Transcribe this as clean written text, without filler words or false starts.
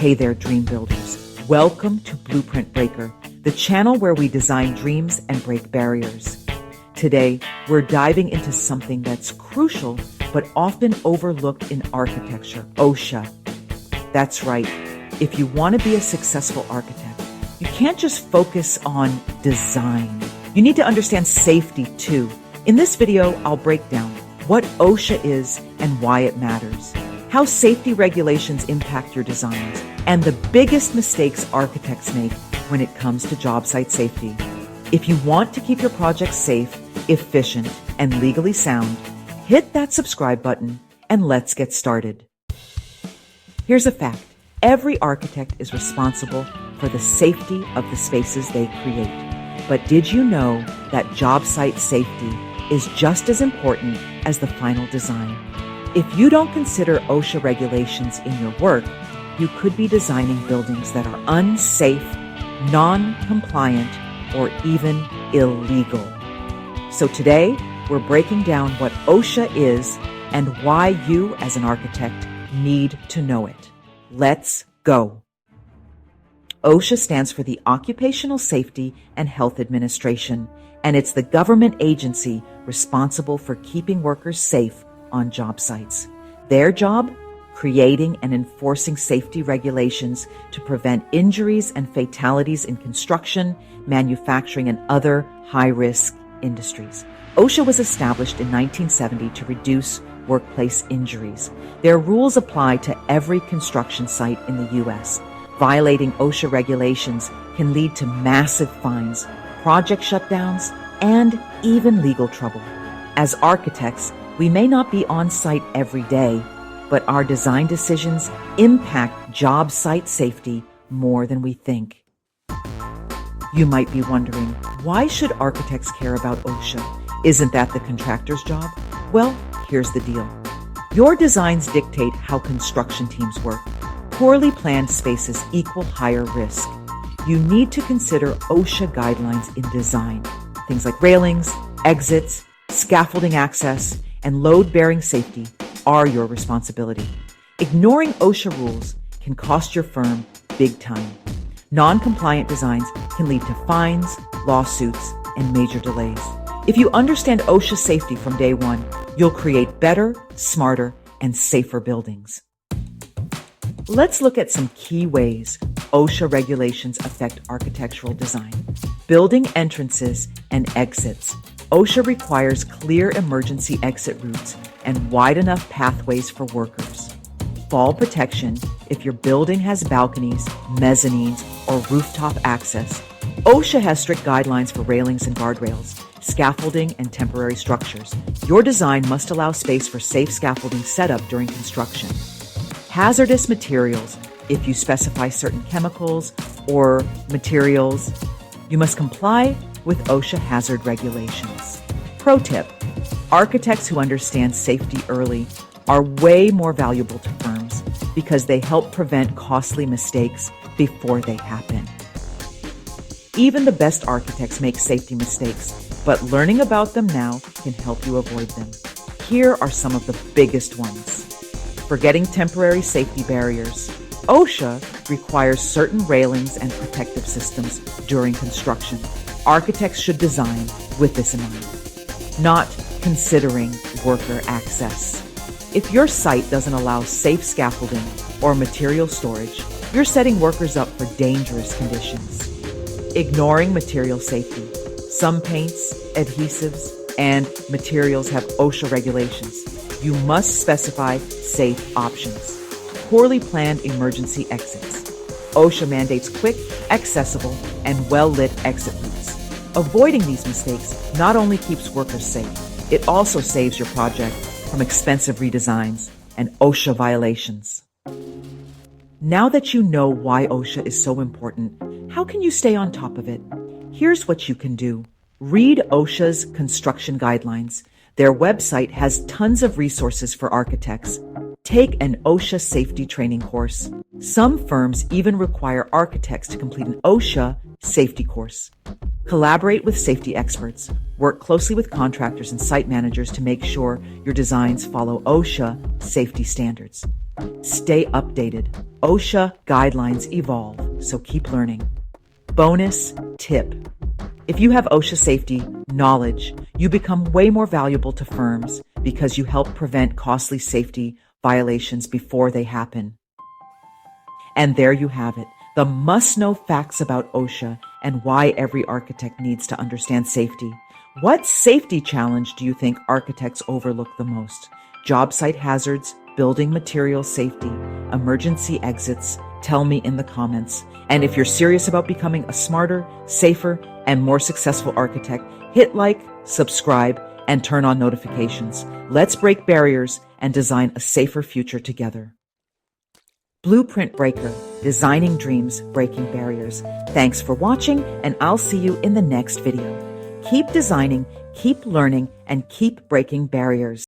Hey there, dream builders. Welcome to Blueprint Breaker, the channel where we design dreams and break barriers. Today, we're diving into something that's crucial but often overlooked in architecture, OSHA. That's right. If you want to be a successful architect, you can't just focus on design. You need to understand safety too. In this video, I'll break down what OSHA is and why it matters, how safety regulations impact your designs, and the biggest mistakes architects make when it comes to job site safety. If you want to keep your projects safe, efficient, and legally sound, hit that subscribe button and let's get started. Here's a fact. Every architect is responsible for the safety of the spaces they create. But did you know that job site safety is just as important as the final design? If you don't consider OSHA regulations in your work, you could be designing buildings that are unsafe, non-compliant, or even illegal. So today, we're breaking down what OSHA is and why you, as an architect, need to know it. Let's go. OSHA stands for the Occupational Safety and Health Administration, and it's the government agency responsible for keeping workers safe on job sites. Their job? Creating and enforcing safety regulations to prevent injuries and fatalities in construction, manufacturing, and other high-risk industries. OSHA was established in 1970 to reduce workplace injuries. Their rules apply to every construction site in the U.S. Violating OSHA regulations can lead to massive fines, project shutdowns, and even legal trouble. As architects, we may not be on site every day, but our design decisions impact job site safety more than we think. You might be wondering, why should architects care about OSHA? Isn't that the contractor's job? Well, here's the deal. Your designs dictate how construction teams work. Poorly planned spaces equal higher risk. You need to consider OSHA guidelines in design. Things like railings, exits, scaffolding access, and load-bearing safety are your responsibility. Ignoring OSHA rules can cost your firm big time. Non-compliant designs can lead to fines, lawsuits, and major delays. If you understand OSHA safety from day one, you'll create better, smarter, and safer buildings. Let's look at some key ways OSHA regulations affect architectural design. Building entrances and exits. OSHA requires clear emergency exit routes and wide enough pathways for workers. Fall protection if your building has balconies, mezzanines, or rooftop access. OSHA has strict guidelines for railings and guardrails, scaffolding, and temporary structures. Your design must allow space for safe scaffolding setup during construction. Hazardous materials. If you specify certain chemicals or materials, you must comply with OSHA hazard regulations. Pro tip: architects who understand safety early are way more valuable to firms because they help prevent costly mistakes before they happen. Even the best architects make safety mistakes, but learning about them now can help you avoid them. Here are some of the biggest ones. Forgetting temporary safety barriers. OSHA requires certain railings and protective systems during construction. Architects should design with this in mind. Not considering worker access. If your site doesn't allow safe scaffolding or material storage, you're setting workers up for dangerous conditions. Ignoring material safety. Some paints, adhesives, and materials have OSHA regulations. You must specify safe options. Poorly planned emergency exits. OSHA mandates quick, accessible, and well-lit exit routes. Avoiding these mistakes not only keeps workers safe, it also saves your project from expensive redesigns and OSHA violations. Now that you know why OSHA is so important, how can you stay on top of it? Here's what you can do. Read OSHA's construction guidelines. Their website has tons of resources for architects. Take an OSHA safety training course. Some firms even require architects to complete an OSHA safety course. Collaborate with safety experts. Work closely with contractors and site managers to make sure your designs follow OSHA safety standards. Stay updated. OSHA guidelines evolve, so keep learning. Bonus tip. If you have OSHA safety knowledge, you become way more valuable to firms because you help prevent costly safety violations before they happen. And there you have it, the must-know facts about OSHA and why every architect needs to understand safety. What safety challenge do you think architects overlook the most? Job site hazards, building material safety, emergency exits? Tell me in the comments. And if you're serious about becoming a smarter, safer, and more successful architect, hit like, subscribe, and turn on notifications. Let's break barriers and design a safer future together. Blueprint Breaker, designing dreams, breaking barriers. Thanks for watching, and I'll see you in the next video. Keep designing, keep learning, and keep breaking barriers.